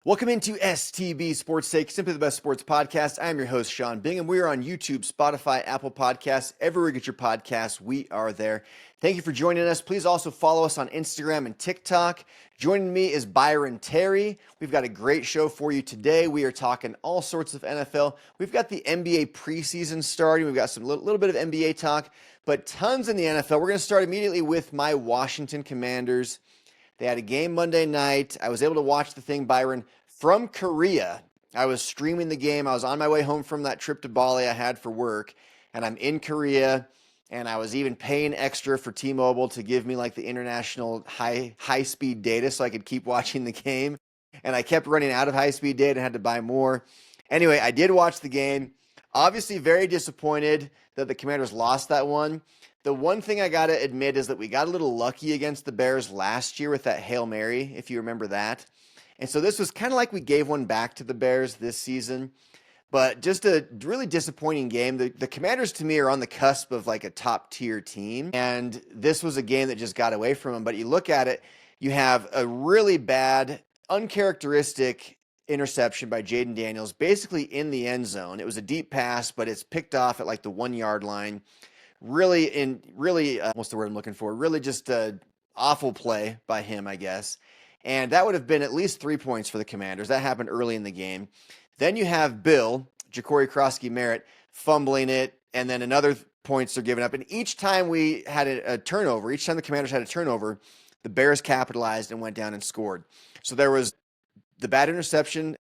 Welcome into STB Sports Take, simply the best sports podcast. I am your host, Sean Bingham. We are on YouTube, Spotify, Apple Podcasts, everywhere you get your podcasts, we are there. Thank you for joining us. Please also follow us on Instagram and TikTok. Joining me is Byron Terry. We've got a great show for you today. We are talking all sorts of NFL. We've got the NBA preseason starting. We've got some little bit of NBA talk, but tons in the NFL. We're going to start immediately with my Washington Commanders. They had a game Monday night. I was able to watch the thing, Byron, from Korea. I was streaming the game. I was on my way home from that trip to Bali I had for work, and I'm in Korea, and I was even paying extra for T-Mobile to give me like the international high-speed data so I could keep watching the game. And I kept running out of high-speed data and had to buy more. Anyway, I did watch the game. Obviously, very disappointed that the Commanders lost that one. The one thing I got to admit is that we got a little lucky against the Bears last year with that Hail Mary, if you remember that. And so this was kind of like we gave one back to the Bears this season, but just a really disappointing game. The Commanders, to me, are on the cusp of like a top-tier team, and this was a game that just got away from them. But you look at it, you have a really bad, uncharacteristic interception by Jaden Daniels, basically in the end zone. It was a deep pass, but it's picked off at like the 1-yard line. Really, what's the word I'm looking for? Really just an awful play by him, I guess. And that would have been at least 3 points for the Commanders. That happened early in the game. Then you have Bill, Ja'Cory Krosky-Merritt, fumbling it, and then another points are given up. And each time we had a turnover, each time the Commanders had a turnover, the Bears capitalized and went down and scored. So there was the bad interception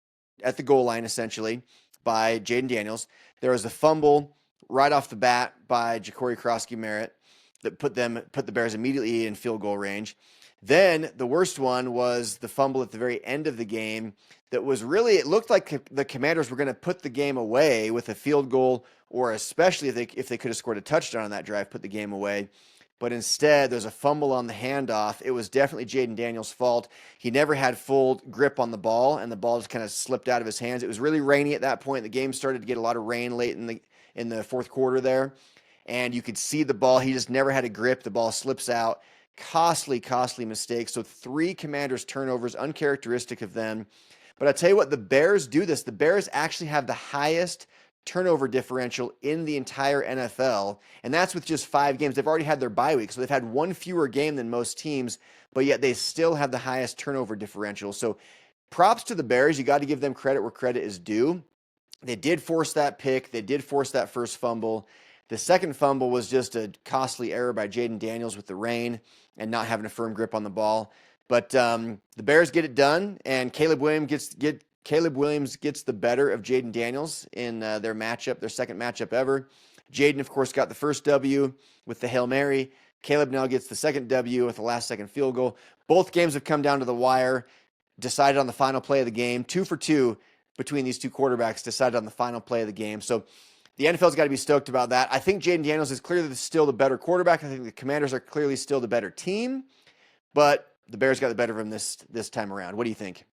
at the goal line, essentially, by Jaden Daniels. There was a fumble right off the bat by Ja'Cory Krosky-Merritt that put the Bears immediately in field goal range. Then the worst one was the fumble at the very end of the game that was really, it looked like the Commanders were going to put the game away with a field goal, or especially if they could have scored a touchdown on that drive, put the game away. But instead, there's a fumble on the handoff. It was definitely Jaden Daniels' fault. He never had full grip on the ball, and the ball just kind of slipped out of his hands. It was really rainy at that point. The game started to get a lot of rain late in the fourth quarter there, and you could see the ball. He just never had a grip. The ball slips out. Costly mistake. So 3 Commanders turnovers, uncharacteristic of them. But I tell you what, the Bears do this. The Bears actually have the highest turnover differential in the entire NFL, and that's with just 5 games. They've already had their bye week, so they've had one fewer game than most teams, but yet they still have the highest turnover differential. So props to the Bears. You got to give them credit where credit is due. They did force that pick. They did force that first fumble. The second fumble was just a costly error by Jaden Daniels with the rain and not having a firm grip on the ball. But the Bears get it done, and Caleb Williams gets the better of Jaden Daniels in their matchup, their second matchup ever. Jaden, of course, got the first W with the Hail Mary. Caleb now gets the second W with the last-second field goal. Both games have come down to the wire, decided on the final play of the game. 2 for 2 between these two quarterbacks, decided on the final play of the game. So the NFL's got to be stoked about that. I think Jaden Daniels is clearly still the better quarterback. I think the Commanders are clearly still the better team, but the Bears got the better of him this time around. What do you think?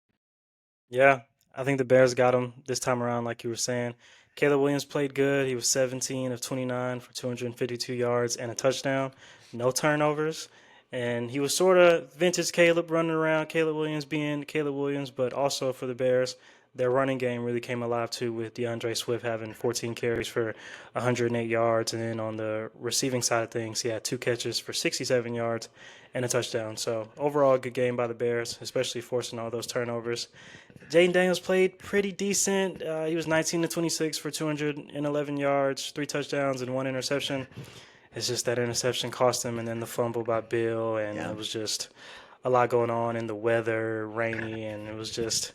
Yeah, I think the Bears got him this time around, like you were saying. Caleb Williams played good. He was 17 of 29 for 252 yards and a touchdown, no turnovers. And he was sort of vintage Caleb running around, Caleb Williams being Caleb Williams, but also for the Bears, their running game really came alive too, with DeAndre Swift having 14 carries for 108 yards. And then on the receiving side of things, he had 2 catches for 67 yards and a touchdown. So overall, a good game by the Bears, especially forcing all those turnovers. Jaden Daniels played pretty decent. He was 19 to 26 for 211 yards, 3 touchdowns, and 1 interception. It's just that interception cost him, and then the fumble by Bill, and Yeah. it was just a lot going on in the weather, rainy, and it was just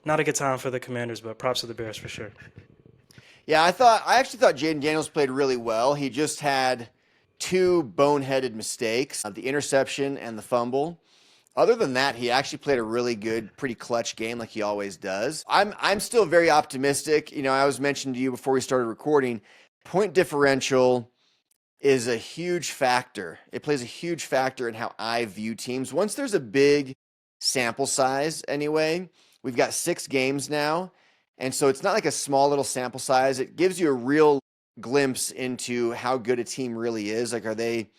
not a good time for the Commanders, but props to the Bears for sure. Yeah, I actually thought Jaden Daniels played really well. He just had 2 boneheaded mistakes, the interception and the fumble. Other than that, he actually played a really good, pretty clutch game like he always does. I'm still very optimistic. You know, I was mentioning to you before we started recording, point differential is a huge factor. It plays a huge factor in how I view teams. Once there's a big sample size anyway, we've got 6 games now, and so it's not like a small little sample size. It gives you a real glimpse into how good a team really is. Like, are they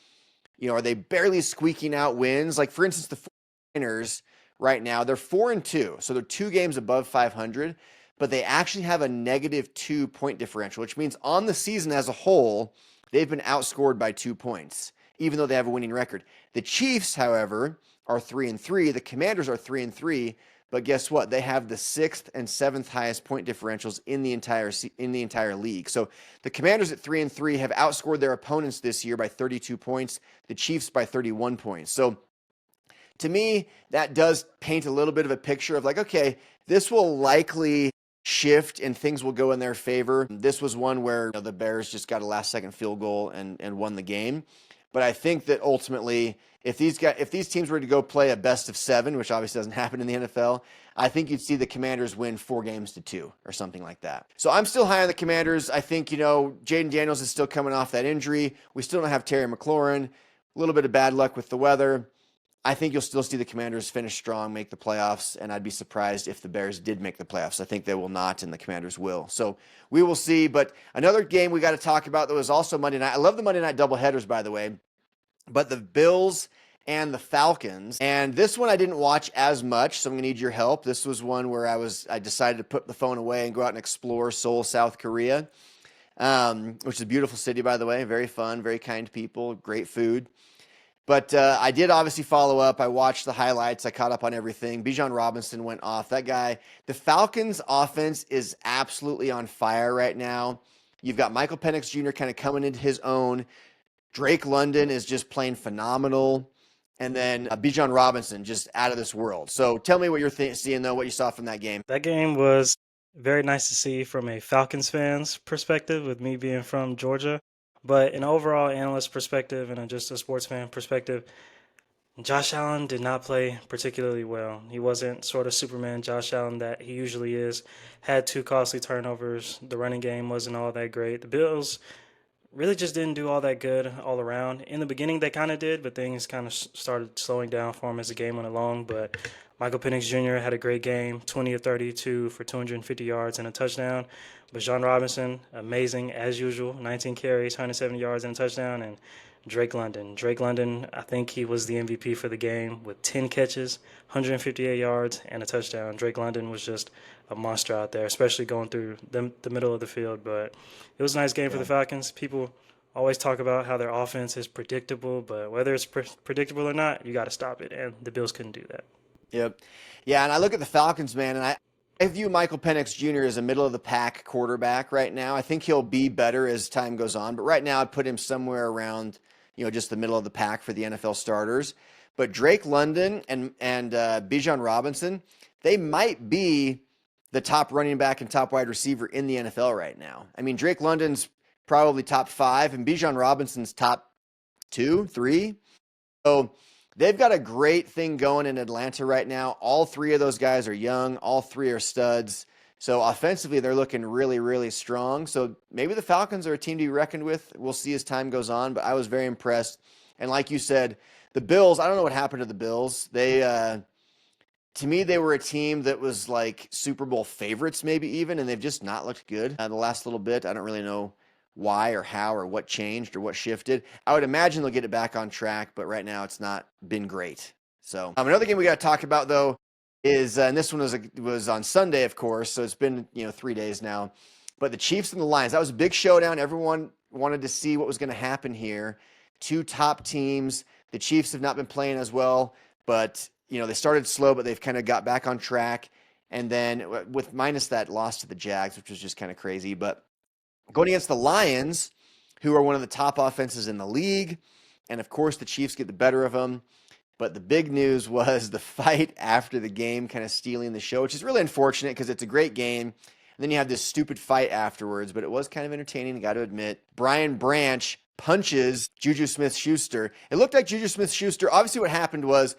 barely squeaking out wins? Like, for instance, the 49ers right now. They're 4-2, so they're 2 games above 500, but they actually have a -2 point differential, which means on the season as a whole, they've been outscored by 2 points, even though they have a winning record. The Chiefs, however, are 3-3. The Commanders are 3-3. But guess what? They have the 6th and 7th highest point differentials in the entire league. So the Commanders at 3-3 have outscored their opponents this year by 32 points. The Chiefs by 31 points. So to me, that does paint a little bit of a picture of like, okay, this will likely shift and things will go in their favor. This was one where the Bears just got a last-second field goal and won the game. But I think that ultimately, if these teams were to go play a best of 7, which obviously doesn't happen in the NFL, I think you'd see the Commanders win 4-2 or something like that. So I'm still high on the Commanders. I think, Jaden Daniels is still coming off that injury. We still don't have Terry McLaurin. A little bit of bad luck with the weather. I think you'll still see the Commanders finish strong, make the playoffs, and I'd be surprised if the Bears did make the playoffs. I think they will not, and the Commanders will. So we will see. But another game we got to talk about that was also Monday night. I love the Monday night doubleheaders, by the way. But the Bills and the Falcons. And this one I didn't watch as much, so I'm going to need your help. This was one where I decided to put the phone away and go out and explore Seoul, South Korea, which is a beautiful city, by the way. Very fun, very kind people, great food. But I did obviously follow up. I watched the highlights. I caught up on everything. Bijan Robinson went off. That guy, the Falcons offense is absolutely on fire right now. You've got Michael Penix Jr. kind of coming into his own. Drake London is just playing phenomenal. And then Bijan Robinson just out of this world. So tell me what you're seeing, though, what you saw from that game. That game was very nice to see from a Falcons fan's perspective, with me being from Georgia. But an overall analyst perspective and just a sports fan perspective, Josh Allen did not play particularly well. He wasn't sort of Superman Josh Allen that he usually is. Had 2 costly turnovers. The running game wasn't all that great. The Bills really just didn't do all that good all around. In the beginning, they kind of did, but things kind of started slowing down for him as the game went along. But Michael Penix Jr. had a great game, 20 of 32 for 250 yards and a touchdown. Bijan Robinson, amazing as usual, 19 carries, 170 yards and a touchdown. And Drake London, I think he was the MVP for the game with 10 catches, 158 yards, and a touchdown. Drake London was just a monster out there, especially going through the middle of the field. But it was a nice game for the Falcons. People always talk about how their offense is predictable, but whether it's predictable or not, you got to stop it, and the Bills couldn't do that. Yep. Yeah, and I look at the Falcons, man, and I view Michael Penix Jr. as a middle-of-the-pack quarterback right now. I think he'll be better as time goes on, but right now I'd put him somewhere around, just the middle of the pack for the NFL starters. But Drake London and Bijan Robinson, they might be the top running back and top wide receiver in the NFL right now. I mean, Drake London's probably top 5, and Bijan Robinson's top 2, 3. So they've got a great thing going in Atlanta right now. All 3 of those guys are young. All 3 are studs. So offensively, they're looking really, really strong. So maybe the Falcons are a team to be reckoned with. We'll see as time goes on, but I was very impressed. And like you said, the Bills, I don't know what happened to the Bills. They, to me, they were a team that was like Super Bowl favorites maybe even, and they've just not looked good the last little bit. I don't really know why or how or what changed or what shifted. I would imagine they'll get it back on track, but right now it's not been great. So another game we got to talk about, though, is, and this one was on Sunday, of course, so it's been 3 days now, but the Chiefs and the Lions. That was a big showdown. Everyone wanted to see what was going to happen here. 2 top teams. The Chiefs have not been playing as well, but they started slow, but they've kind of got back on track. And then with minus that loss to the Jags, which was just kind of crazy, but going against the Lions, who are one of the top offenses in the league, and of course the Chiefs get the better of them. But the big news was the fight after the game kind of stealing the show, which is really unfortunate because it's a great game. And then you have this stupid fight afterwards, but it was kind of entertaining, I got to admit. Brian Branch punches Juju Smith-Schuster. It looked like Juju Smith-Schuster. Obviously what happened was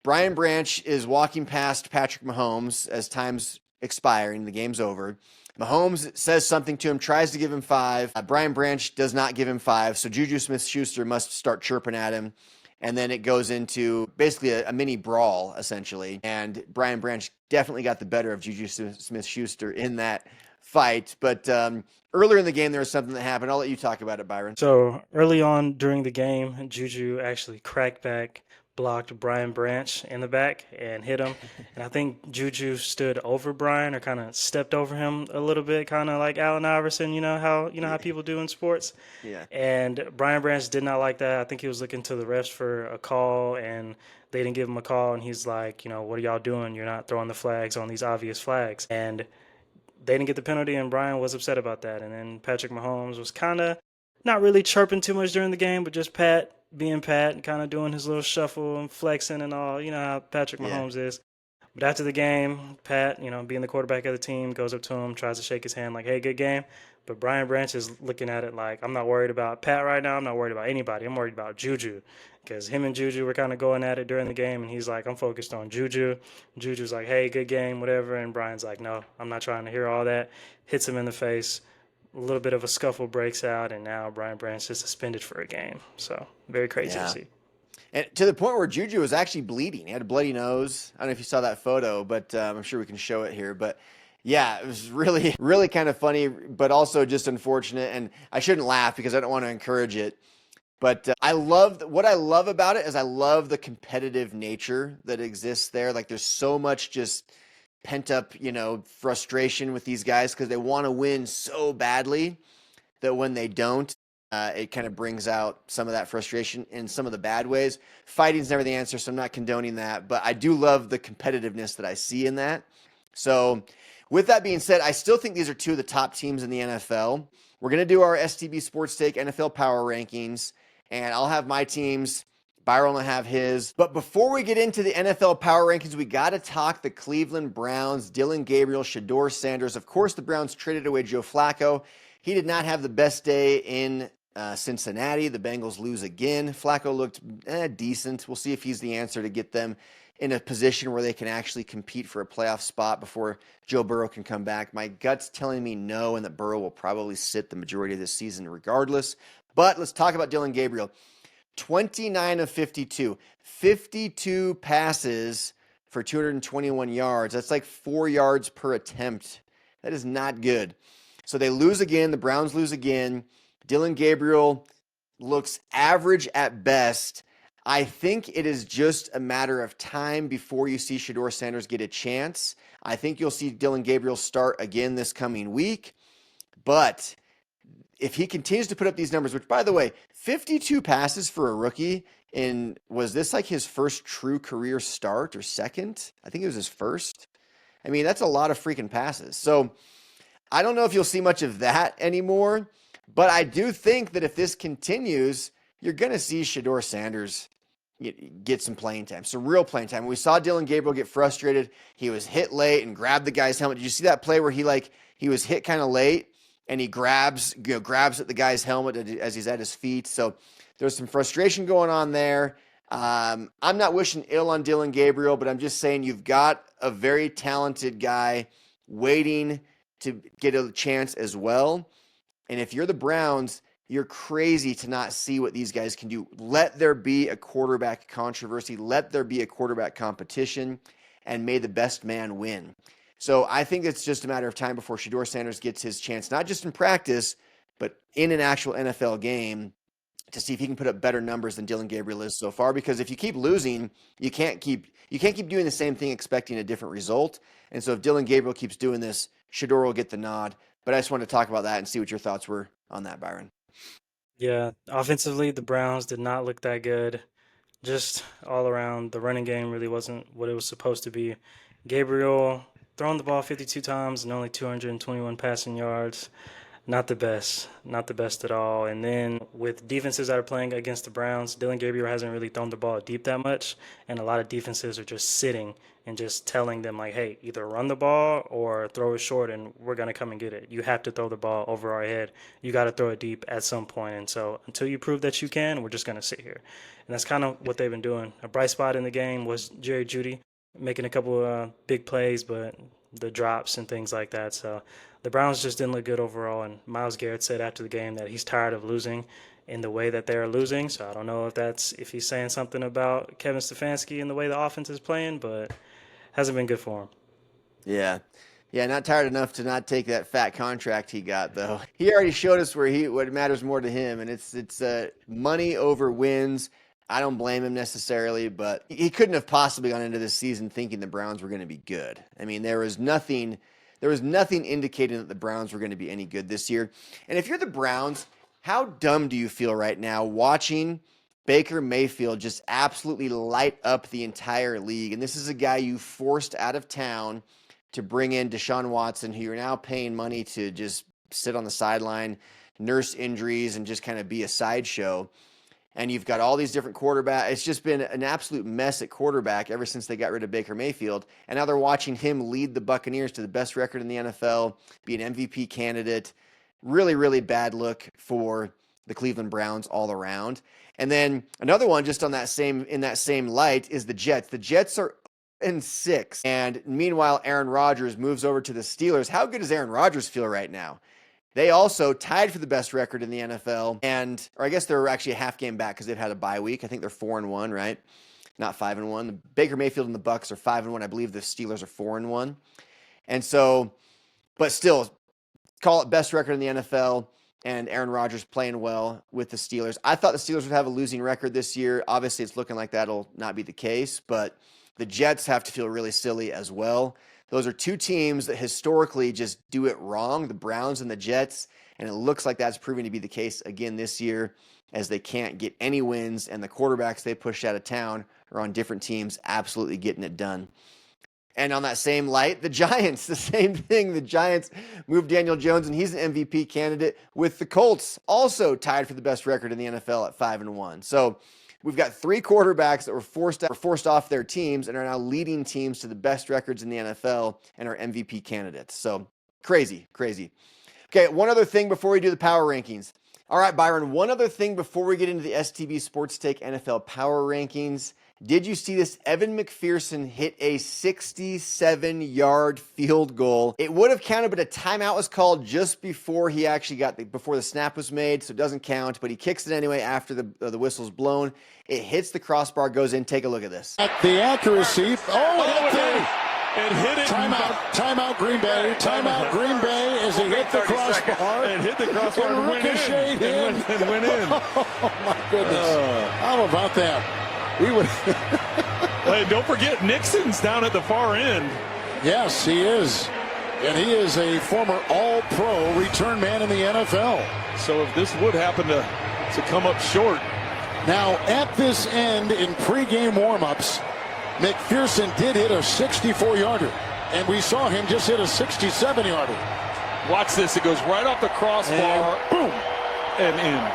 Brian Branch is walking past Patrick Mahomes as time's expiring, the game's over. Mahomes says something to him, tries to give him 5. Brian Branch does not give him 5, so Juju Smith-Schuster must start chirping at him. And then it goes into basically a mini brawl, essentially. And Brian Branch definitely got the better of Juju Smith-Schuster in that fight. But earlier in the game, there was something that happened. I'll let you talk about it, Byron. So early on during the game, Juju actually cracked back, blocked Brian Branch in the back and hit him. And I think Juju stood over Brian or kind of stepped over him a little bit, kind of like Allen Iverson. You know how people do in sports. Yeah. And Brian Branch did not like that. I think he was looking to the refs for a call, and they didn't give him a call. And he's like, what are y'all doing? You're not throwing the flags on these obvious flags. And they didn't get the penalty, and Brian was upset about that. And then Patrick Mahomes was kind of not really chirping too much during the game, but just being Pat, and kind of doing his little shuffle and flexing and all. You know how Patrick Yeah. Mahomes is. But after the game, Pat, being the quarterback of the team, goes up to him, tries to shake his hand like, hey, good game. But Brian Branch is looking at it like, I'm not worried about Pat right now. I'm not worried about anybody. I'm worried about Juju. Because him and Juju were kind of going at it during the game, and he's like, I'm focused on Juju. Juju's like, hey, good game, whatever. And Brian's like, no, I'm not trying to hear all that. Hits him in the face. A little bit of a scuffle breaks out, and now Brian Branch is suspended for a game. So very crazy to see. And to the point where Juju was actually bleeding. He had a bloody nose. I don't know if you saw that photo, but I'm sure we can show it here. But yeah, it was really, really kind of funny, but also just unfortunate. And I shouldn't laugh because I don't want to encourage it. But what I love about it is I love the competitive nature that exists there. Like there's so much just pent up, frustration with these guys because they want to win so badly that when they don't, it kind of brings out some of that frustration in some of the bad ways. Fighting's never the answer, so I'm not condoning that. But I do love the competitiveness that I see in that. So with that being said, I still think these are two of the top teams in the NFL. We're going to do our STB Sports Take NFL Power Rankings, and I'll have my teams. Byron will have his. But before we get into the NFL Power Rankings, we got to talk the Cleveland Browns, Dillon Gabriel, Shedeur Sanders. Of course, the Browns traded away Joe Flacco. He did not have the best day in Cincinnati. The Bengals lose again. Flacco looked decent. We'll see if he's the answer to get them in a position where they can actually compete for a playoff spot before Joe Burrow can come back. My gut's telling me no, and that Burrow will probably sit the majority of this season regardless. But let's talk about Dillon Gabriel. 29 of 52. 52 passes for 221 yards. That's like 4 yards per attempt. That is not good. So they lose again. The Browns lose again. Dillon Gabriel looks average at best. I think it is just a matter of time before you see Shedeur Sanders get a chance. I think you'll see Dillon Gabriel start again this coming week. But if he continues to put up these numbers, which, by the way, 52 passes for a rookie, and was this like his first true career start or second? I think it was his first. I mean, that's a lot of freaking passes. So I don't know if you'll see much of that anymore, but I do think that if this continues, you're going to see Shedeur Sanders get some playing time, some real playing time. We saw Dillon Gabriel get frustrated. He was hit late and grabbed the guy's helmet. Did you see that play where he was hit kind of late and he grabs at the guy's helmet as he's at his feet? So there's some frustration going on there. I'm not wishing ill on Dillon Gabriel, but I'm just saying you've got a very talented guy waiting to get a chance as well. And if you're the Browns, you're crazy to not see what these guys can do. Let there be a quarterback controversy. Let there be a quarterback competition, and may the best man win. So I think it's just a matter of time before Shedeur Sanders gets his chance, not just in practice, but in an actual NFL game, to see if he can put up better numbers than Dillon Gabriel is so far. Because if you keep losing, you can't keep doing the same thing expecting a different result. And so if Dillon Gabriel keeps doing this, Shedeur will get the nod. But I just wanted to talk about that and see what your thoughts were on that, Byron. Yeah, offensively, the Browns did not look that good. Just all around, the running game really wasn't what it was supposed to be. Gabriel throwing the ball 52 times and only 221 passing yards. Not the best. Not the best at all. And then with defenses that are playing against the Browns, Dillon Gabriel hasn't really thrown the ball deep that much. And a lot of defenses are just sitting and just telling them, like, hey, either run the ball or throw it short and we're going to come and get it. You have to throw the ball over our head. You got to throw it deep at some point. And so until you prove that you can, we're just going to sit here. And that's kind of what they've been doing. A bright spot in the game was Jerry Jeudy making a couple of big plays, but the drops and things like that. So the Browns just didn't look good overall, and Myles Garrett said after the game that he's tired of losing in the way that they're losing. So I don't know if he's saying something about Kevin Stefanski and the way the offense is playing, but hasn't been good for him. Yeah, not tired enough to not take that fat contract he got, though. He already showed us what matters more to him, and it's money over wins. I don't blame him necessarily, but he couldn't have possibly gone into this season thinking the Browns were going to be good. I mean, there was nothing indicating that the Browns were going to be any good this year. And if you're the Browns, how dumb do you feel right now watching Baker Mayfield just absolutely light up the entire league? And this is a guy you forced out of town to bring in Deshaun Watson, who you're now paying money to just sit on the sideline, nurse injuries, and just kind of be a sideshow. And you've got all these different quarterbacks. It's just been an absolute mess at quarterback ever since they got rid of Baker Mayfield. And now they're watching him lead the Buccaneers to the best record in the NFL, be an MVP candidate. Really, really bad look for the Cleveland Browns all around. And then another one just in that same light is the Jets. The Jets are 6. And meanwhile, Aaron Rodgers moves over to the Steelers. How good does Aaron Rodgers feel right now? They also tied for the best record in the NFL, or I guess they're actually a half game back because they've had a bye week. I think they're 4-1, right? Not 5-1. The Baker Mayfield and the Bucs are 5-1. I believe the Steelers are 4-1. And so, but still, call it best record in the NFL, and Aaron Rodgers playing well with the Steelers. I thought the Steelers would have a losing record this year. Obviously, it's looking like that'll not be the case, but the Jets have to feel really silly as well. Those are two teams that historically just do it wrong, the Browns and the Jets, and it looks like that's proving to be the case again this year as they can't get any wins, and the quarterbacks they pushed out of town are on different teams absolutely getting it done. And on that same light, the Giants, the same thing. The Giants moved Daniel Jones, and he's an MVP candidate with the Colts, also tied for the best record in the NFL at 5-1. So we've got 3 quarterbacks that were forced off their teams and are now leading teams to the best records in the NFL and are MVP candidates. So crazy, crazy. Okay, one other thing before we do the power rankings. All right, Byron, one other thing before we get into the STB Sports Take NFL power rankings. Did you see this? Evan McPherson hit a 67-yard field goal. It would have counted, but a timeout was called just before he actually before the snap was made, so it doesn't count, but he kicks it anyway after the whistle's blown. It hits the crossbar, goes in. Take a look at this. The accuracy. It hit it. Timeout Green Bay. Timeout Green Bay as he hit the crossbar. It hit the crossbar and went in. And went in. Oh, my goodness. How about that? We would. Hey, don't forget, Nixon's down at the far end. Yes, he is. And he is a former all-pro return man in the NFL. So if this would happen to come up short. Now, at this end, in pregame warm-ups, McPherson did hit a 64-yarder. And we saw him just hit a 67-yarder. Watch this. It goes right off the crossbar. Boom. And in.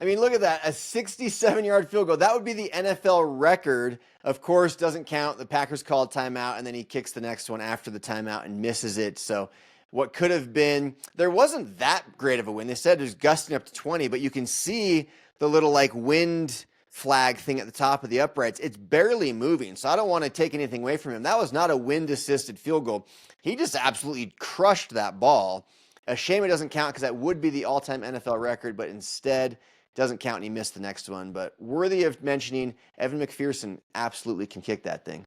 I mean, look at that, a 67-yard field goal. That would be the NFL record. Of course, doesn't count. The Packers called timeout, and then he kicks the next one after the timeout and misses it. So what could have been, there wasn't that great of a wind. They said it was gusting up to 20, but you can see the little wind flag thing at the top of the uprights. It's barely moving, so I don't want to take anything away from him. That was not a wind-assisted field goal. He just absolutely crushed that ball. A shame it doesn't count because that would be the all-time NFL record, but instead doesn't count and he missed the next one. But worthy of mentioning, Evan McPherson absolutely can kick that thing.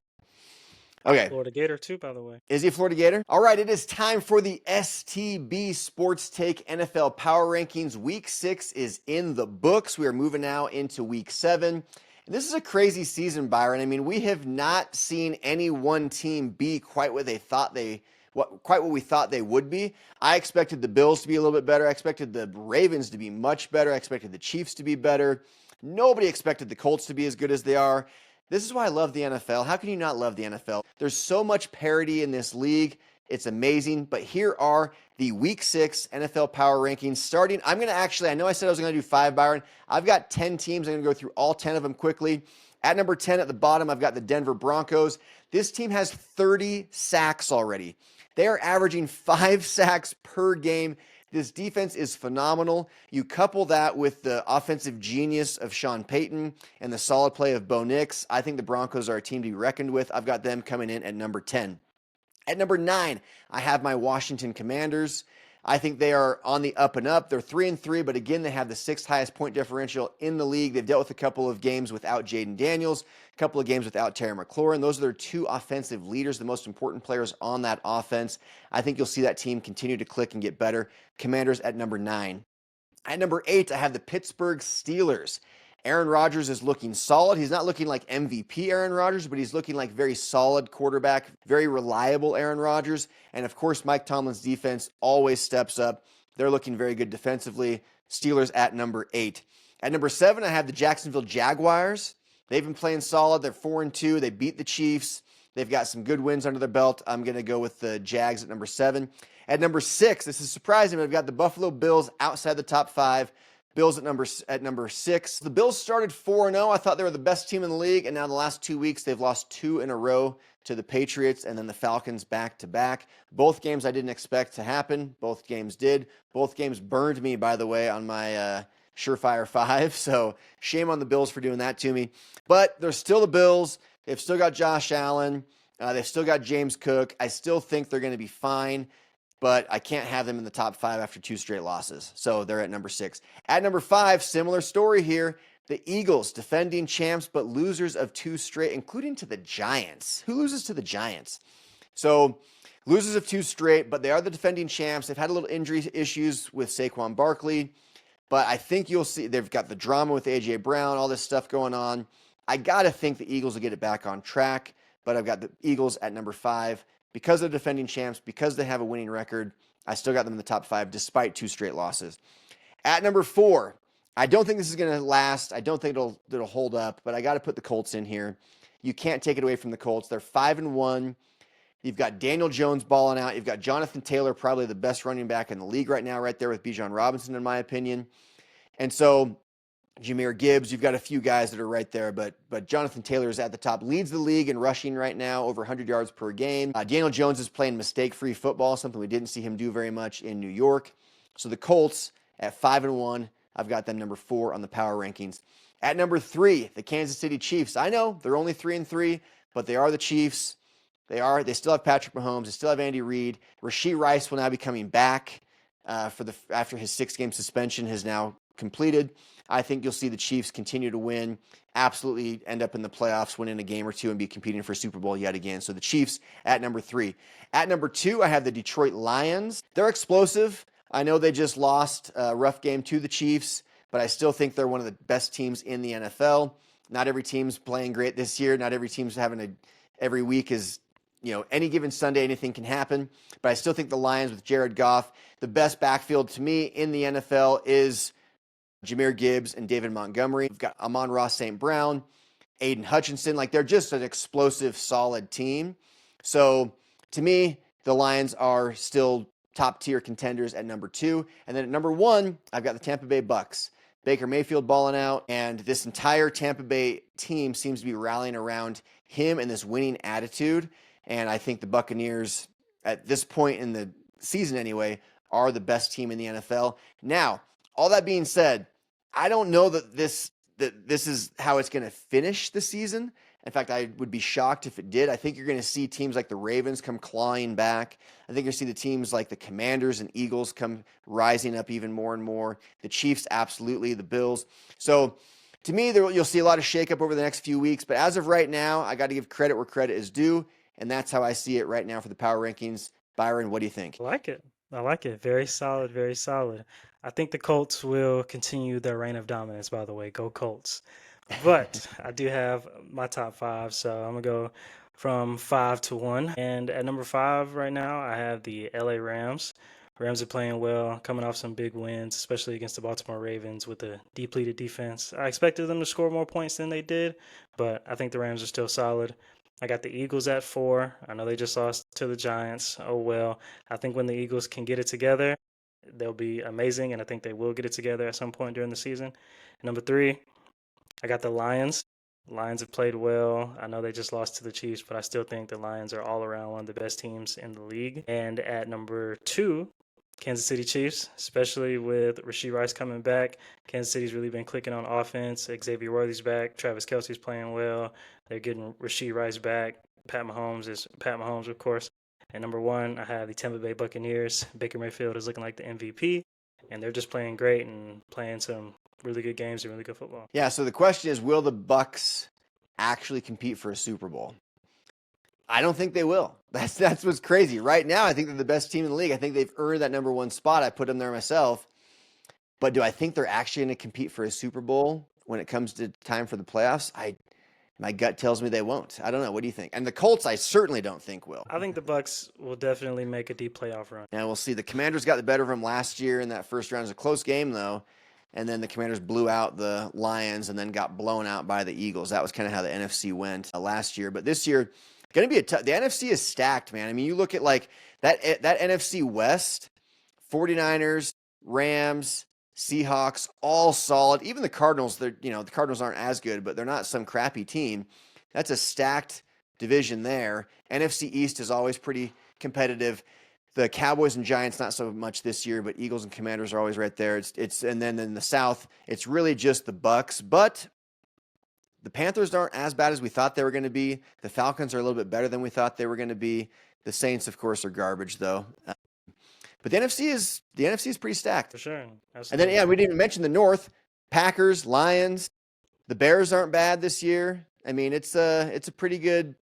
Okay. Florida Gator too, by the way. Is he a Florida Gator? All right, it is time for the STB Sports Take NFL Power Rankings. Week 6 is in the books. We are moving now into Week 7. And this is a crazy season, Byron. I mean, we have not seen any one team be quite what we thought they would be. I expected the Bills to be a little bit better. I expected the Ravens to be much better. I expected the Chiefs to be better. Nobody expected the Colts to be as good as they are. This is why I love the NFL. How can you not love the NFL? There's so much parity in this league. It's amazing. But here are the Week 6 NFL Power Rankings starting. I know I said I was going to do 5, Byron. I've got 10 teams. I'm going to go through all 10 of them quickly. At number 10 at the bottom, I've got the Denver Broncos. This team has 30 sacks already. They are averaging 5 sacks per game. This defense is phenomenal. You couple that with the offensive genius of Sean Payton and the solid play of Bo Nix. I think the Broncos are a team to be reckoned with. I've got them coming in at number 10. At number 9, I have my Washington Commanders. I think they are on the up and up. They're 3-3, but again, they have the 6th highest point differential in the league. They've dealt with a couple of games without Jaden Daniels, a couple of games without Terry McLaurin. Those are their 2 offensive leaders, the most important players on that offense. I think you'll see that team continue to click and get better. Commanders at number 9. At number 8, I have the Pittsburgh Steelers. Aaron Rodgers is looking solid. He's not looking like MVP Aaron Rodgers, but he's looking like very solid quarterback, very reliable Aaron Rodgers. And of course, Mike Tomlin's defense always steps up. They're looking very good defensively. Steelers at number 8. At number 7, I have the Jacksonville Jaguars. They've been playing solid. They're 4-2. They beat the Chiefs. They've got some good wins under their belt. I'm going to go with the Jags at number 7. At number 6, this is surprising, but I've got the Buffalo Bills outside the top 5. Bills at number 6. The Bills started 4-0. I thought they were the best team in the league, and now in the last 2 weeks, they've lost 2 in a row to the Patriots and then the Falcons back-to-back. Both games I didn't expect to happen. Both games did. Both games burned me, by the way, on my Surefire 5, so shame on the Bills for doing that to me. But they're still the Bills. They've still got Josh Allen. They've still got James Cook. I still think they're going to be fine, but I can't have them in the top 5 after 2 straight losses. So they're at number 6. At number 5, similar story here. The Eagles, defending champs, but losers of 2 straight, including to the Giants. Who loses to the Giants? So losers of 2 straight, but they are the defending champs. They've had a little injury issues with Saquon Barkley, but I think you'll see they've got the drama with A.J. Brown, all this stuff going on. I got to think the Eagles will get it back on track, but I've got the Eagles at number 5. Because they're defending champs, because they have a winning record, I still got them in the top 5 despite 2 straight losses. At number 4, I don't think this is going to last. I don't think it'll hold up, but I got to put the Colts in here. You can't take it away from the Colts. They're 5-1. You've got Daniel Jones balling out. You've got Jonathan Taylor, probably the best running back in the league right now, right there with Bijan Robinson, in my opinion. And so Jahmyr Gibbs, you've got a few guys that are right there, but Jonathan Taylor is at the top, leads the league in rushing right now, over 100 yards per game. Daniel Jones is playing mistake-free football, something we didn't see him do very much in New York. So the Colts at 5-1, I've got them number 4 on the power rankings. At number 3, the Kansas City Chiefs. I know they're only 3-3, but they are the Chiefs. They still have Patrick Mahomes. They still have Andy Reid. Rashee Rice will now be coming back after his 6-game suspension has now completed. I think you'll see the Chiefs continue to win, absolutely end up in the playoffs, win in a game or 2, and be competing for Super Bowl yet again. So the Chiefs at number 3. At number 2, I have the Detroit Lions. They're explosive. I know they just lost a rough game to the Chiefs, but I still think they're one of the best teams in the NFL. Not every team's playing great this year. Not every team's every week is, any given Sunday, anything can happen. But I still think the Lions with Jared Goff, the best backfield to me in the NFL is Jahmyr Gibbs and David Montgomery. We've got Amon-Ra St. Brown, Aiden Hutchinson. They're just an explosive, solid team. So to me, the Lions are still top-tier contenders at number 2. And then at number 1, I've got the Tampa Bay Bucks. Baker Mayfield balling out, and this entire Tampa Bay team seems to be rallying around him and this winning attitude. And I think the Buccaneers, at this point in the season anyway, are the best team in the NFL. Now, all that being said, I don't know that this is how it's going to finish the season. In fact, I would be shocked if it did. I think you're going to see teams like the Ravens come clawing back. I think you're going to see the teams like the Commanders and Eagles come rising up even more and more. The Chiefs, absolutely. The Bills. So to me, you'll see a lot of shakeup over the next few weeks. But as of right now, I got to give credit where credit is due. And that's how I see it right now for the power rankings. Byron, what do you think? I like it. I like it. Very solid, very solid. I think the Colts will continue their reign of dominance, by the way. Go Colts. But I do have my top 5, so I'm going to go from 5 to 1. And at number 5 right now, I have the LA Rams. Rams are playing well, coming off some big wins, especially against the Baltimore Ravens with a depleted defense. I expected them to score more points than they did, but I think the Rams are still solid. I got the Eagles at 4. I know they just lost to the Giants. Oh, well. I think when the Eagles can get it together, they'll be amazing, and I think they will get it together at some point during the season. Number 3, I got the Lions. Lions have played well. I know they just lost to the Chiefs, but I still think the Lions are all around one of the best teams in the league. And at number 2, Kansas City Chiefs, especially with Rashee Rice coming back. Kansas City's really been clicking on offense. Xavier Worthy's back. Travis Kelce's playing well. They're getting Rashee Rice back. Pat Mahomes, of course. And number 1, I have the Tampa Bay Buccaneers. Baker Mayfield is looking like the MVP, and they're just playing great and playing some really good games and really good football. Yeah, so the question is, will the Bucs actually compete for a Super Bowl? I don't think they will. That's what's crazy. Right now, I think they're the best team in the league. I think they've earned that number 1 spot. I put them there myself. But do I think they're actually going to compete for a Super Bowl when it comes to time for the playoffs? My gut tells me they won't. I don't know. What do you think? And the Colts, I certainly don't think will. I think the Bucks will definitely make a deep playoff run. And we'll see. The Commanders got the better of them last year in that first round. It was a close game, though. And then the Commanders blew out the Lions and then got blown out by the Eagles. That was kind of how the NFC went last year. But this year, going to be the NFC is stacked, man. I mean, you look at like that NFC West, 49ers, Rams, Seahawks, all solid. Even the Cardinals, the Cardinals aren't as good, but they're not some crappy team. That's a stacked division there. NFC East is always pretty competitive. The Cowboys and Giants, not so much this year, but Eagles and Commanders are always right there. And then in the South, it's really just the Bucks. But the Panthers aren't as bad as we thought they were going to be. The Falcons are a little bit better than we thought they were going to be. The Saints, of course, are garbage, though. But the NFC is pretty stacked. For sure. Absolutely. And then, yeah, we didn't even mention the North. Packers, Lions. The Bears aren't bad this year. I mean, it's a pretty good.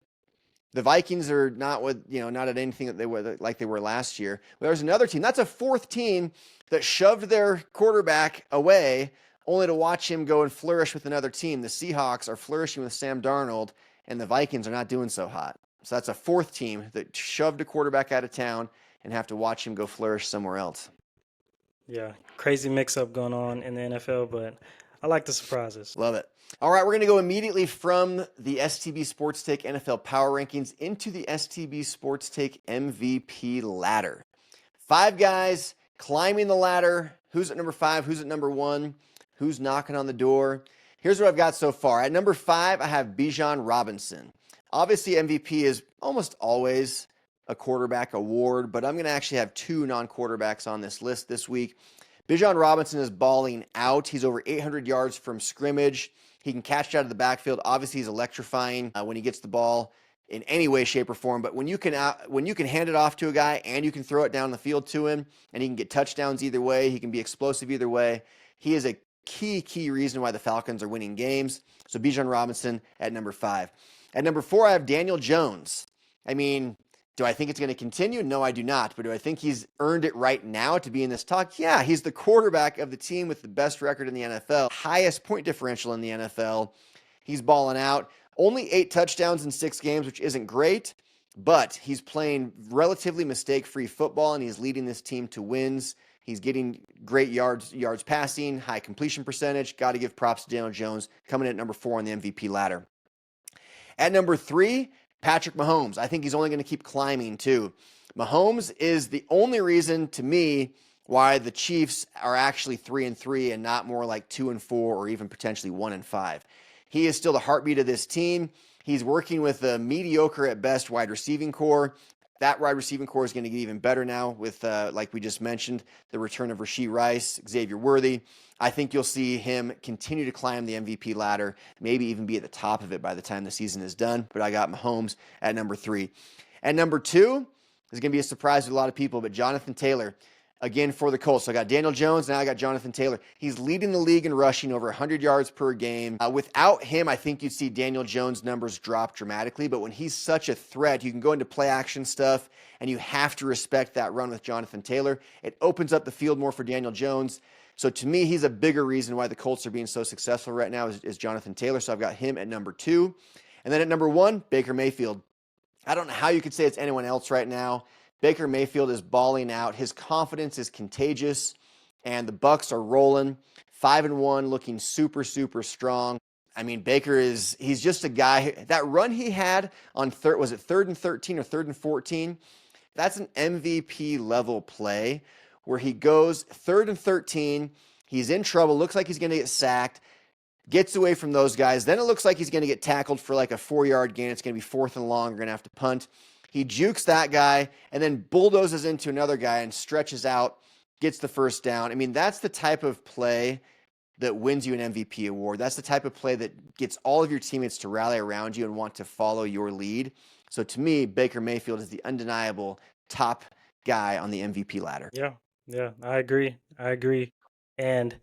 The Vikings are not not at anything that they were like they were last year. Well, there's another team. That's a fourth team that shoved their quarterback away only to watch him go and flourish with another team. The Seahawks are flourishing with Sam Darnold, and the Vikings are not doing so hot. So that's a fourth team that shoved a quarterback out of town and have to watch him go flourish somewhere else. Yeah, crazy mix-up going on in the NFL, but I like the surprises. Love it. All right, we're going to go immediately from the STB Sports Take NFL Power Rankings into the STB Sports Take MVP ladder. 5 guys climbing the ladder. Who's at number 5? Who's at number 1? Who's knocking on the door? Here's what I've got so far. At number 5, I have Bijan Robinson. Obviously, MVP is almost always a quarterback award, but I'm going to actually have 2 non-quarterbacks on this list this week. Bijan Robinson is balling out. He's over 800 yards from scrimmage. He can catch it out of the backfield. Obviously, he's electrifying when he gets the ball in any way, shape, or form. But when you can hand it off to a guy and you can throw it down the field to him, and he can get touchdowns either way, he can be explosive either way. He is a key reason why the Falcons are winning games. So Bijan Robinson at number 5. At number 4, I have Daniel Jones. I mean, do I think it's going to continue? No, I do not. But do I think he's earned it right now to be in this talk? Yeah, he's the quarterback of the team with the best record in the NFL, highest point differential in the NFL. He's balling out. Only 8 touchdowns in 6 games, which isn't great, but he's playing relatively mistake-free football, and he's leading this team to wins. He's getting great yards passing, high completion percentage. Got to give props to Daniel Jones, coming in at number 4 on the MVP ladder. At number 3, Patrick Mahomes. I think he's only going to keep climbing too. Mahomes is the only reason to me why the Chiefs are actually 3-3 and not more like 2-4 or even potentially 1-5. He is still the heartbeat of this team. He's working with a mediocre at best wide receiving core. That wide receiving core is going to get even better now with, like we just mentioned, the return of Rashee Rice, Xavier Worthy. I think you'll see him continue to climb the MVP ladder, maybe even be at the top of it by the time the season is done. But I got Mahomes at number 3. At number 2 is going to be a surprise to a lot of people, but Jonathan Taylor, again for the Colts. So I got Daniel Jones, now I got Jonathan Taylor. He's leading the league in rushing, over 100 yards per game. Without him, I think you'd see Daniel Jones' numbers drop dramatically, but when he's such a threat, you can go into play action stuff, and you have to respect that run with Jonathan Taylor. It opens up the field more for Daniel Jones. So to me, he's a bigger reason why the Colts are being so successful right now is Jonathan Taylor. So I've got him at number 2. And then at number 1, Baker Mayfield. I don't know how you could say it's anyone else right now. Baker Mayfield is balling out. His confidence is contagious, and the Bucs are rolling. 5-1, looking super strong. I mean, he's just a guy. That run he had on 3rd and 13 or 3rd and 14? That's an MVP level play where he goes 3rd and 13. He's in trouble. Looks like he's going to get sacked. Gets away from those guys. Then it looks like he's going to get tackled for like a 4-yard gain. It's going to be 4th and long. We're going to have to punt. He jukes that guy and then bulldozes into another guy and stretches out, gets the first down. I mean, that's the type of play that wins you an MVP award. That's the type of play that gets all of your teammates to rally around you and want to follow your lead. So to me, Baker Mayfield is the undeniable top guy on the MVP ladder. Yeah, I agree. And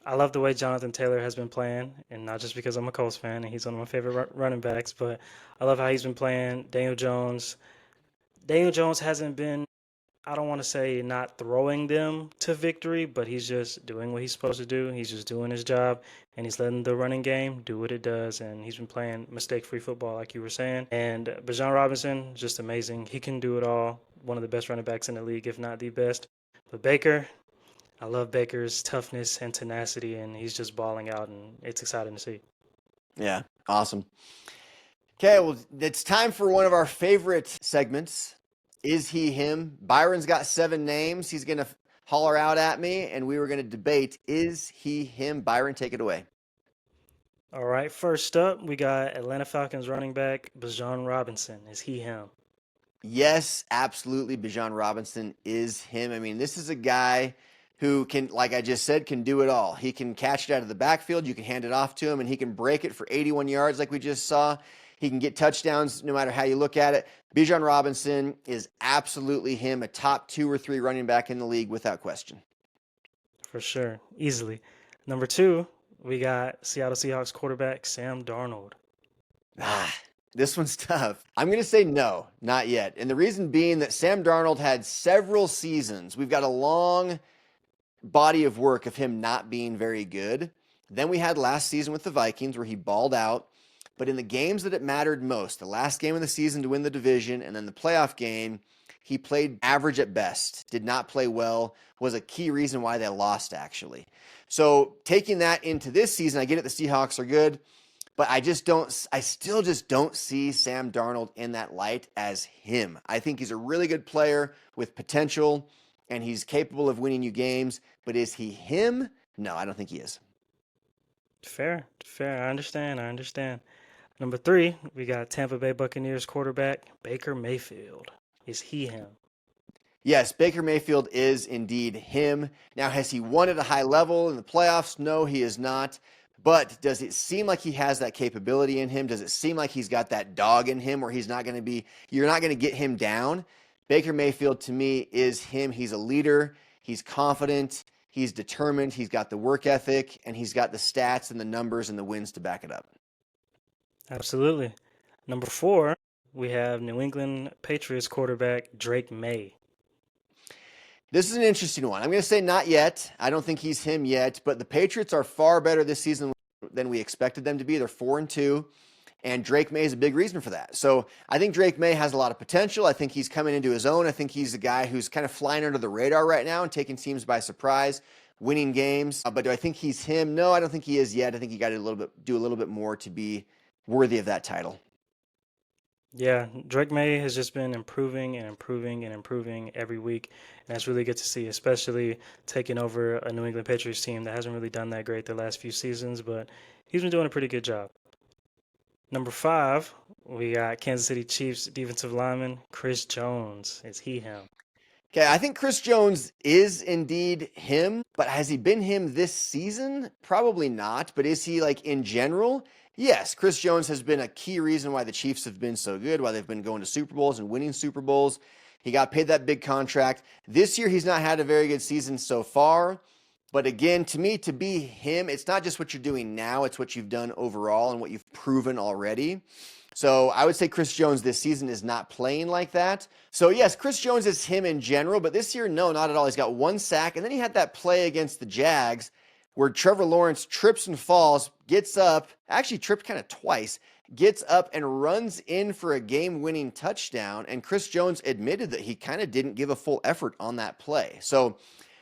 I love the way Jonathan Taylor has been playing, and not just because I'm a Colts fan and he's one of my favorite running backs, but I love how he's been playing. Daniel Jones hasn't been I don't want to say not throwing them to victory, but he's just doing what he's supposed to do. He's just doing his job, and he's letting the running game do what it does. And he's been playing mistake-free football, like you were saying. And Bijan Robinson, just amazing. He can do it all. One of the best running backs in the league, if not the best. But Baker, I love Baker's toughness and tenacity, and he's just balling out, and it's exciting to see. Yeah, awesome. Okay, well, it's time for one of our favorite segments. Is he him? Byron's got 7 names. He's going to holler out at me, and we were going to debate, is he him? Byron, take it away. All right, first up, we got Atlanta Falcons running back Bijan Robinson. Is he him? Yes, absolutely. Bijan Robinson is him. I mean, this is a guy who can, like I just said, can do it all. He can catch it out of the backfield. You can hand it off to him, and he can break it for 81 yards like we just saw. He can get touchdowns no matter how you look at it. Bijan Robinson is absolutely him, a top 2 or 3 running back in the league without question. For sure, easily. Number 2, we got Seattle Seahawks quarterback Sam Darnold. This one's tough. I'm going to say no, not yet. And the reason being that Sam Darnold had several seasons. We've got a long body of work of him not being very good. Then we had last season with the Vikings where he balled out. But in the games that it mattered most, the last game of the season to win the division and then the playoff game, he played average at best, did not play well, was a key reason why they lost, actually. So taking that into this season, I get it, the Seahawks are good, but I still just don't see Sam Darnold in that light as him. I think he's a really good player with potential, and he's capable of winning you games, but is he him? No, I don't think he is. Fair. I understand. Number 3, we got Tampa Bay Buccaneers quarterback Baker Mayfield. Is he him? Yes, Baker Mayfield is indeed him. Now, has he won at a high level in the playoffs? No, he is not. But does it seem like he has that capability in him? Does it seem like he's got that dog in him where you're not going to get him down? Baker Mayfield, to me, is him. He's a leader. He's confident. He's determined. He's got the work ethic, and he's got the stats and the numbers and the wins to back it up. Absolutely. Number 4, we have New England Patriots quarterback Drake May. This is an interesting one. I'm going to say not yet. I don't think he's him yet, but the Patriots are far better this season than we expected them to be. They're 4-2, and Drake May is a big reason for that. So I think Drake May has a lot of potential. I think he's coming into his own. I think he's a guy who's kind of flying under the radar right now and taking teams by surprise, winning games. But do I think he's him? No, I don't think he is yet. I think he got to do a little bit more to be worthy of that title. Yeah, Drake May has just been improving every week, and that's really good to see, especially taking over a New England Patriots team that hasn't really done that great the last few seasons, but he's been doing a pretty good job. Number 5, we got Kansas City Chiefs defensive lineman Chris Jones. Is he him? Okay, I think Chris Jones is indeed him, but has he been him this season? Probably not, but is he like in general? Yes, Chris Jones has been a key reason why the Chiefs have been so good, why they've been going to Super Bowls and winning Super Bowls. He got paid that big contract. This year, he's not had a very good season so far. But again, to me, to be him, it's not just what you're doing now, it's what you've done overall and what you've proven already. So I would say Chris Jones this season is not playing like that. So yes, Chris Jones is him in general, but this year, no, not at all. He's got 1 sack, and then he had that play against the Jags where Trevor Lawrence trips and falls, gets up, actually tripped kind of twice, gets up and runs in for a game-winning touchdown, and Chris Jones admitted that he kind of didn't give a full effort on that play. So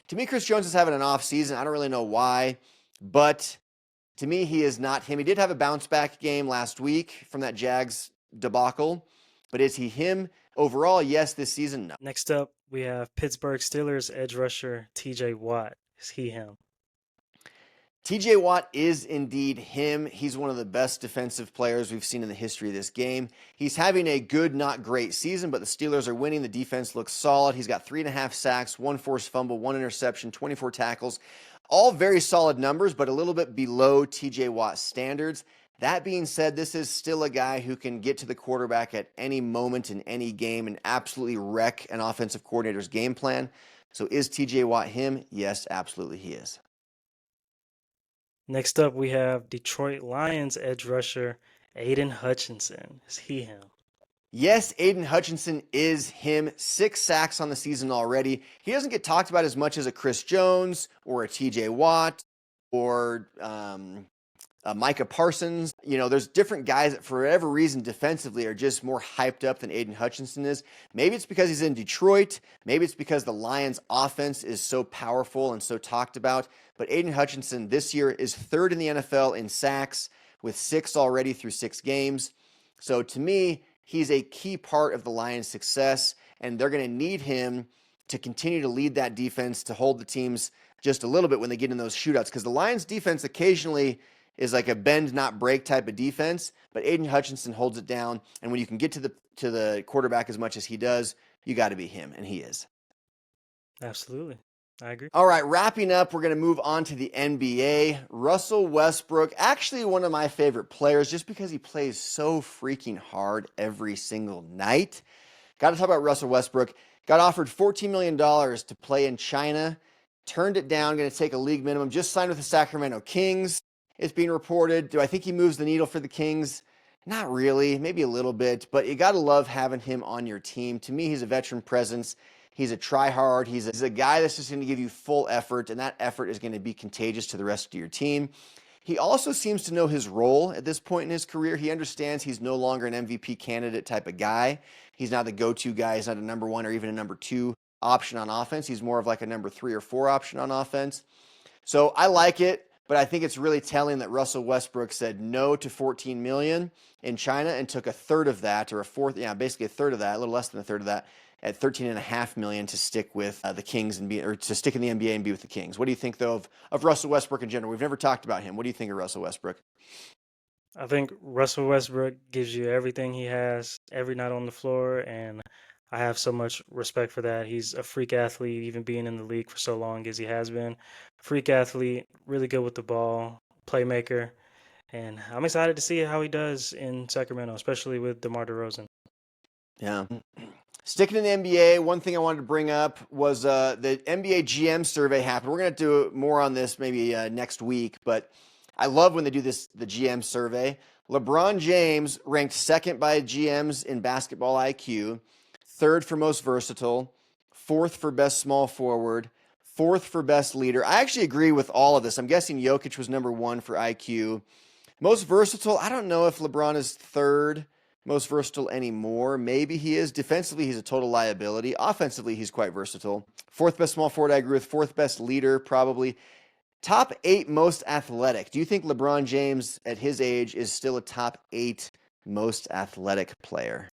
to me, Chris Jones is having an off season. I don't really know why, but to me, he is not him. He did have a bounce-back game last week from that Jags debacle, but is he him overall? Yes, this season, no. Next up, we have Pittsburgh Steelers edge rusher TJ Watt. Is he him? TJ Watt is indeed him. He's one of the best defensive players we've seen in the history of this game. He's having a good, not great season, but the Steelers are winning. The defense looks solid. He's got 3.5 sacks, 1 forced fumble, 1 interception, 24 tackles. All very solid numbers, but a little bit below TJ Watt's standards. That being said, this is still a guy who can get to the quarterback at any moment in any game and absolutely wreck an offensive coordinator's game plan. So is TJ Watt him? Yes, absolutely he is. Next up, we have Detroit Lions edge rusher Aiden Hutchinson. Is he him? Yes, Aiden Hutchinson is him. 6 sacks on the season already. He doesn't get talked about as much as a Chris Jones or a TJ Watt or Micah Parsons. You know, there's different guys that for whatever reason defensively are just more hyped up than Aiden Hutchinson is. Maybe it's because he's in Detroit. Maybe it's because the Lions offense is so powerful and so talked about. But Aiden Hutchinson this year is 3rd in the NFL in sacks with 6 already through 6 games. So to me, he's a key part of the Lions' success, and they're going to need him to continue to lead that defense, to hold the teams just a little bit when they get in those shootouts. Because the Lions' defense occasionally is like a bend, not break type of defense, but Aiden Hutchinson holds it down. And when you can get to the quarterback as much as he does, you got to be him, and he is. Absolutely. I agree. All right, wrapping up, we're going to move on to the NBA. Russell Westbrook, actually one of my favorite players just because he plays so freaking hard every single night. Got to talk about Russell Westbrook. Got offered $14 million to play in China. Turned it down, going to take a league minimum. Just signed with the Sacramento Kings. It's being reported. Do I think he moves the needle for the Kings? Not really, maybe a little bit, but you got to love having him on your team. To me, he's a veteran presence. He's a try-hard. He's a guy that's just going to give you full effort, and that effort is going to be contagious to the rest of your team. He also seems to know his role at this point in his career. He understands he's no longer an MVP candidate type of guy. He's not the go-to guy. He's not a number 1 or even a number 2 option on offense. He's more of like a number 3 or 4 option on offense. So I like it, but I think it's really telling that Russell Westbrook said no to $14 million in China and took a third of that, or basically a third of that, a little less than a third of that, at $13.5 million to stick with the Kings or to stick in the NBA and be with the Kings. What do you think, though, of Russell Westbrook in general? We've never talked about him. What do you think of Russell Westbrook? I think Russell Westbrook gives you everything he has every night on the floor, and I have so much respect for that. He's a freak athlete, even being in the league for so long as he has been. Freak athlete, really good with the ball, playmaker, and I'm excited to see how he does in Sacramento, especially with DeMar DeRozan. Yeah. Sticking in the NBA, one thing I wanted to bring up was the NBA GM survey happened. We're going to do more on this maybe next week, but I love when they do the GM survey. LeBron James ranked 2nd by GMs in basketball IQ, 3rd for most versatile, 4th for best small forward, 4th for best leader. I actually agree with all of this. I'm guessing Jokic was number 1 for IQ. Most versatile, I don't know if LeBron is 3rd most versatile anymore. Maybe he is. Defensively, he's a total liability. Offensively, he's quite versatile. 4th best small forward, I agree with. 4th best leader, probably. Top 8 most athletic. Do you think LeBron James, at his age, is still a top 8 most athletic player?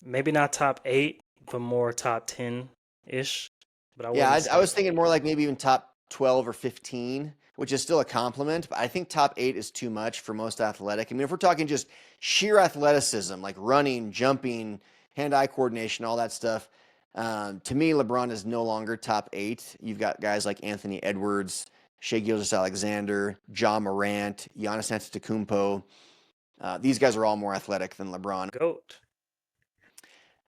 Maybe not top 8, but more top 10-ish. But I was thinking more like maybe even top 12 or 15, which is still a compliment, but I think top 8 is too much for most athletic. I mean, if we're talking just sheer athleticism, like running, jumping, hand-eye coordination, all that stuff, to me, LeBron is no longer top 8. You've got guys like Anthony Edwards, Shai Gilgeous-Alexander, Ja Morant, Giannis Antetokounmpo. These guys are all more athletic than LeBron. GOAT.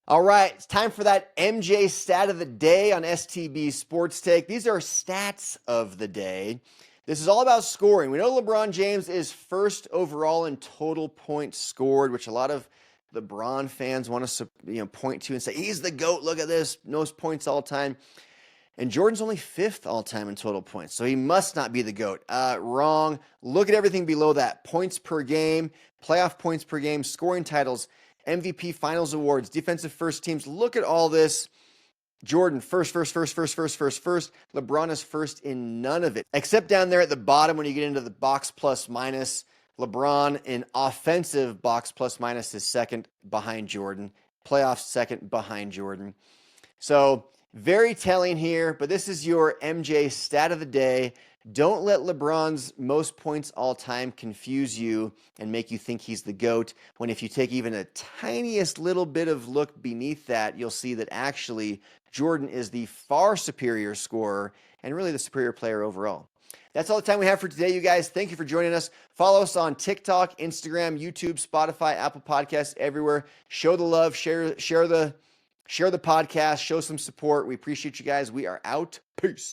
All right, it's time for that MJ stat of the day on STB Sports Take. These are stats of the day. This is all about scoring. We know LeBron James is 1st overall in total points scored, which a lot of LeBron fans want to point to and say, he's the GOAT, look at this, most points all time. And Jordan's only 5th all time in total points, so he must not be the GOAT. Wrong. Look at everything below that. Points per game, playoff points per game, scoring titles, MVP finals awards, defensive first teams. Look at all this. Jordan, first. LeBron is 1st in none of it, except down there at the bottom when you get into the box plus minus. LeBron in offensive box plus minus is 2nd behind Jordan. Playoffs 2nd behind Jordan. So very telling here, but this is your MJ stat of the day. Don't let LeBron's most points all time confuse you and make you think he's the GOAT, when if you take even a tiniest little bit of look beneath that, you'll see that actually Jordan is the far superior scorer and really the superior player overall. That's all the time we have for today, you guys. Thank you for joining us. Follow us on TikTok, Instagram, YouTube, Spotify, Apple Podcasts, everywhere. Show the love, share the podcast, show some support. We appreciate you guys. We are out. Peace.